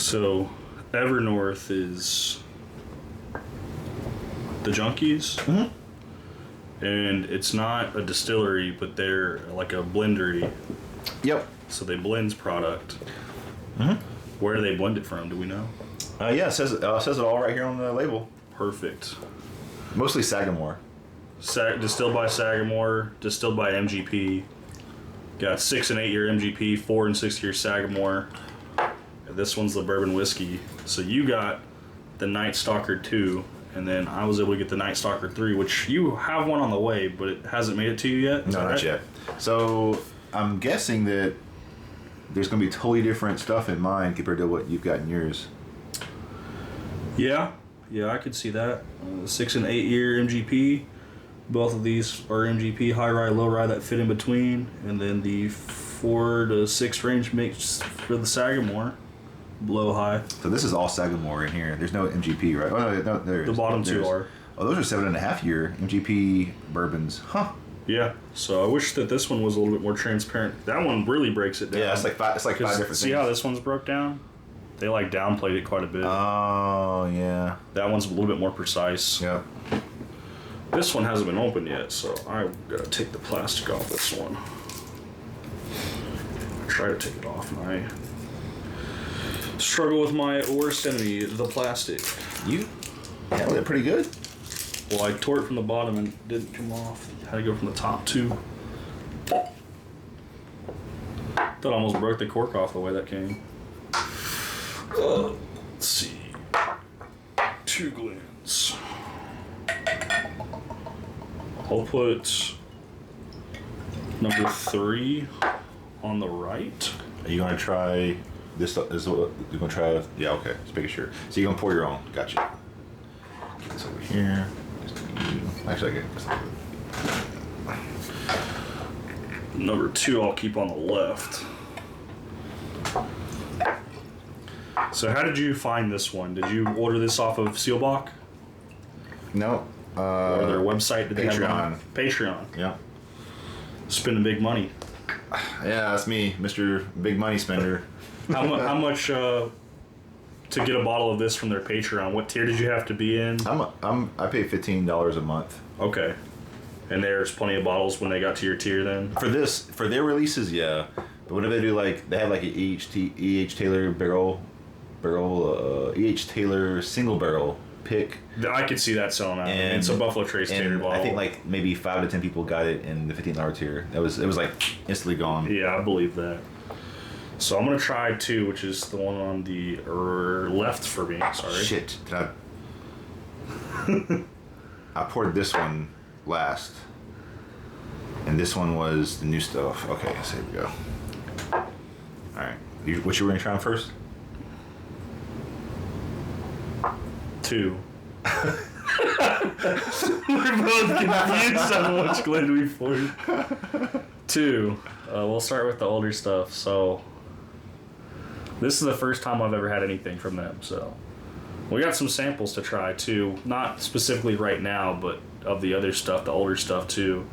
So, Evernorth is the Junkies. Mm-hmm. And it's not a distillery, but they're like a blendery. Yep. So they blends product. Mm-hmm. Where do they blend it from? Do we know? Yeah, it says it all right here on the label. Perfect. Mostly Sagamore. Distilled by Sagamore, distilled by MGP. Got 6 and 8 year MGP, 4 and 6 year Sagamore. And this one's the bourbon whiskey. So you got the Night Stalker 2, and then I was able to get the Night Stalker 3, which you have one on the way, but it hasn't made it to you yet? No, not yet. So I'm guessing that there's going to be totally different stuff in mine compared to what you've got in yours. Yeah, I could see that. 6 and 8 year MGP. Both of these are MGP, high rye, low rye that fit in between. And then the 4 to 6 range mix for the Sagamore, low high. So this is all Sagamore in here. There's no MGP, right? Oh, no, there is. The bottom two are. Oh, those are 7.5 year MGP bourbons. Huh. Yeah, so I wish that this one was a little bit more transparent. That one really breaks it down. Yeah, it's like five different things. See how this one's broke down? They like downplayed it quite a bit. Oh, yeah. That one's a little bit more precise. Yeah. This one hasn't been opened yet, so I gotta take the plastic off this one. Try to take it off, and I struggle with my worst enemy, the plastic. You handled it pretty good. Well, I tore it from the bottom and it didn't come off. Had to go from the top too. That almost broke the cork off the way that came. Let's see. 2 glands. I'll put number 3 on the right. Are you going to try this? Is what you're going to try? Yeah, okay. Just making sure. So you're going to pour your own. Gotcha. Get this over here. Actually, I get Number 2 I'll keep on the left. So how did you find this one? Did you order this off of Sealbach? No. Or their website? Did Patreon. They have one? Patreon. Yeah. Spending big money. Yeah, that's me, Mr. Big Money Spender. How much to get a bottle of this from their Patreon? What tier did you have to be in? I pay $15 a month. Okay. And there's plenty of bottles when they got to your tier then? For their releases, yeah. But whenever they do they have like an E.H. Taylor E.H. Taylor single barrel pick. I could see that selling out. And it's a Buffalo Trace Taylor bottle. I think like maybe 5 to 10 people got it in the $15 tier. It was like instantly gone. Yeah, I believe that. So I'm gonna try 2, which is the one on the left for me. Sorry. Shit. I poured this one last, and this one was the new stuff. Okay, so here we go. All right. What you were gonna try on first? 2. We're both confused on which Glen we poured. 2. We'll start with the older stuff. So this is the first time I've ever had anything from them. So we got some samples to try too. Not specifically right now, but of the other stuff, the older stuff too.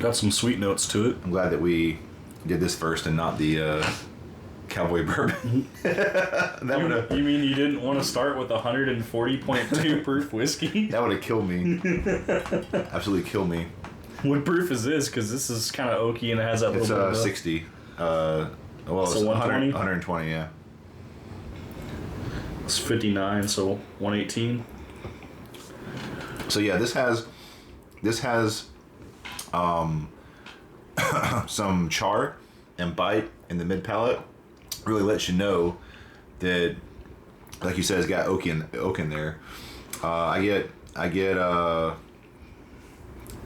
Got some sweet notes to it. I'm glad that we did this first and not the cowboy bourbon. You mean you didn't want to start with 140.2 proof whiskey? That would have killed me. Absolutely killed me. What proof is this? Because this is kind of oaky and it has that It's little bit of 60. Well, so it's 120? 120, yeah. It's 59, so 118. So yeah, this has some char and bite in the mid palate. Really lets you know that, like you said, it's got oak in there. I get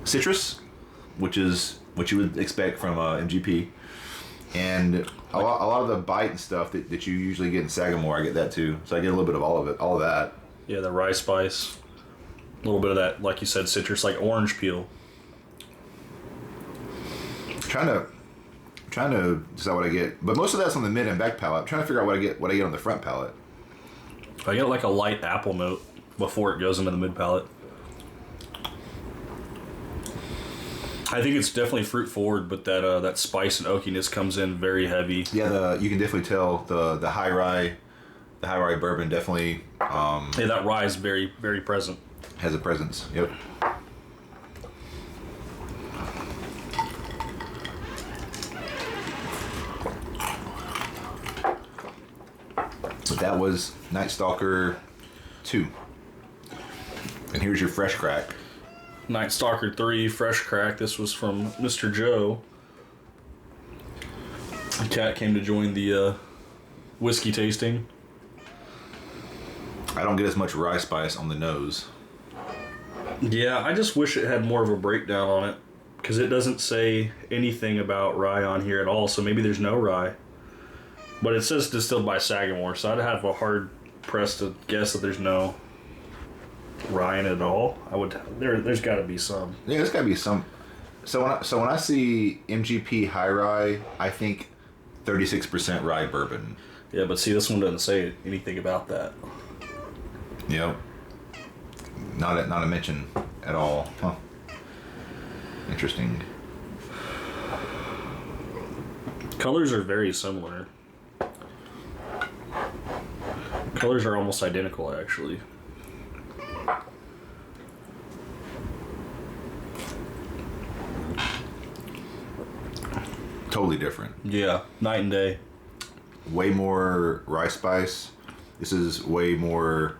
citrus, which is what you would expect from MGP, and a lot of the bite and stuff that you usually get in Sagamore. I get that too, so I get a little bit of all of that. Yeah, the rye spice, a little bit of that, like you said, citrus, like orange peel. Trying trying to decide what I get, but most of that's on the mid and back palate. I'm trying to figure out what I get on the front palate. I get like a light apple note before it goes into the mid palate. I think it's definitely fruit forward, but that spice and oakiness comes in very heavy. Yeah, you can definitely tell the high rye bourbon definitely. Yeah, that rye is very, very present. Has a presence. Yep. But that was Night Stalker 2. And here's your fresh crack. Night Stalker 3 fresh crack. This was from Mr. Joe. The cat came to join the whiskey tasting. I don't get as much rye spice on the nose. Yeah, I just wish it had more of a breakdown on it, because it doesn't say anything about rye on here at all, so maybe there's no rye. But it says distilled by Sagamore, so I'd have a hard press to guess that there's no rye in it at all. There's got to be some. Yeah, there's got to be some. So when I see MGP high rye, I think 36% rye bourbon. Yeah, but see, this one doesn't say anything about that. Yep. Not a mention at all. Huh. Interesting. Colors are very similar. Colors are almost identical, actually. Totally different. Yeah, night and day. Way more rye spice. This is way more.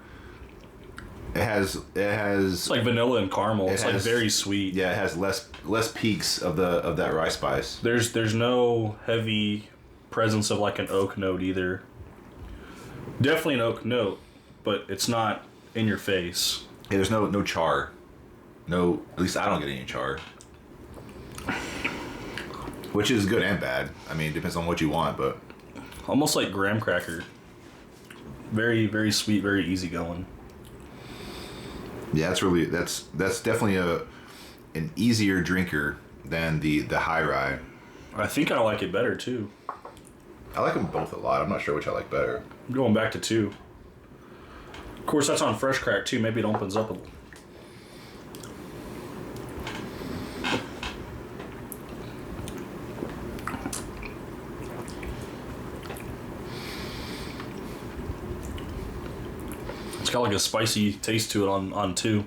It has. It's like vanilla and caramel. It's like very sweet. Yeah, it has less peaks of that rye spice. There's no heavy presence of like an oak note either. Definitely an oak note, but it's not in your face. Yeah, there's no char. No, at least I don't get any char. Which is good and bad. I mean, it depends on what you want, but almost like graham cracker. Very, very sweet, very easygoing. Yeah, that's definitely an easier drinker than the high rye. I think I like it better too. I like them both a lot. I'm not sure which I like better. I'm going back to 2. Of course, that's on fresh crack too. Maybe it opens up a little. It's got like a spicy taste to it on 2.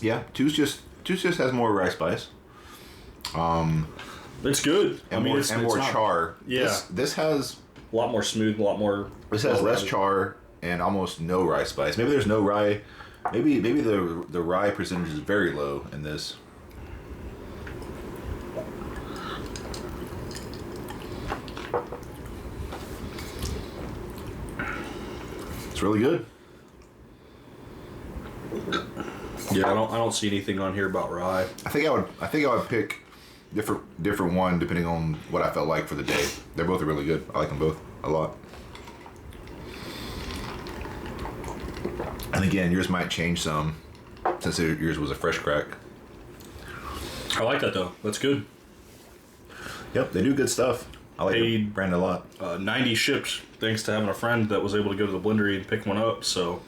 Yeah, two's just has more rye spice. It's good. And more char. Yeah. This has a lot more smooth, a lot more. This has less char and almost no rye spice. Maybe there's no rye. Maybe the rye percentage is very low in this. It's really good. Yeah, I don't see anything on here about rye. I think I would pick different one depending on what I felt like for the day. They're both really good. I like them both a lot. And again, yours might change some since yours was a fresh crack. I like that though. That's good. Yep, they do good stuff. I like the brand a lot. 90 shipped thanks to having a friend that was able to go to the blendery and pick one up. So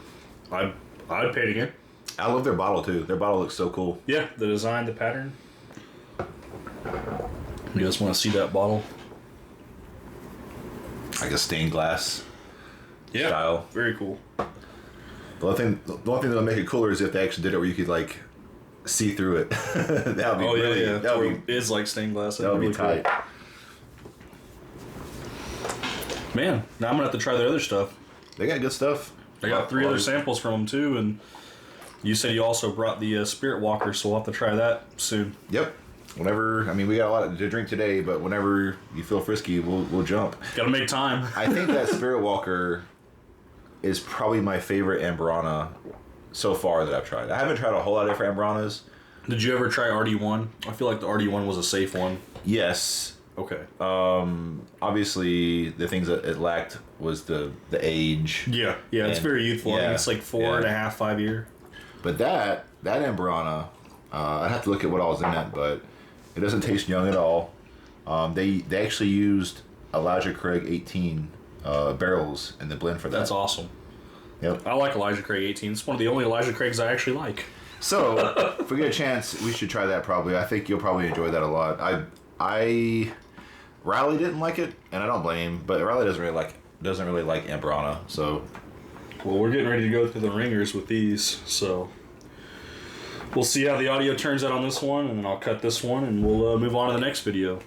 I'd pay it again. I love their bottle too. Their bottle looks so cool. Yeah, the design, the pattern. You guys want to see that bottle? Like a stained glass style. Very cool. The only thing that'll make it cooler is if they actually did it where you could like see through it. That would be yeah. That would be, it's like stained glass. that would be tight. Cool. Man, now I'm gonna have to try their other stuff. They got good stuff. I got 3 other samples from them too, and you said you also brought the Spirit Walker, so we'll have to try that soon. Yep. Whenever, I mean, we got a lot to drink today, but whenever you feel frisky, we'll jump. Gotta make time. I think that Spirit Walker is probably my favorite Ambrana so far that I've tried. I haven't tried a whole lot of different Ambranas. Did you ever try RD1? I feel like the RD1 was a safe one. Yes. Okay. Obviously, the things that it lacked was the age. Yeah, it's very youthful. Yeah, I think it's like 4.5, 5 year. But that Ambrana, I'd have to look at what all was in it, but it doesn't taste young at all. They actually used Elijah Craig 18 barrels in the blend for that. That's awesome. Yep. I like Elijah Craig 18. It's one of the only Elijah Craigs I actually like. So, if we get a chance, we should try that probably. I think you'll probably enjoy that a lot. Riley didn't like it, and I don't blame him, but Riley doesn't really like Ambrana, so... Well, we're getting ready to go through the ringers with these, so... We'll see how the audio turns out on this one, and then I'll cut this one, and we'll move on to the next video.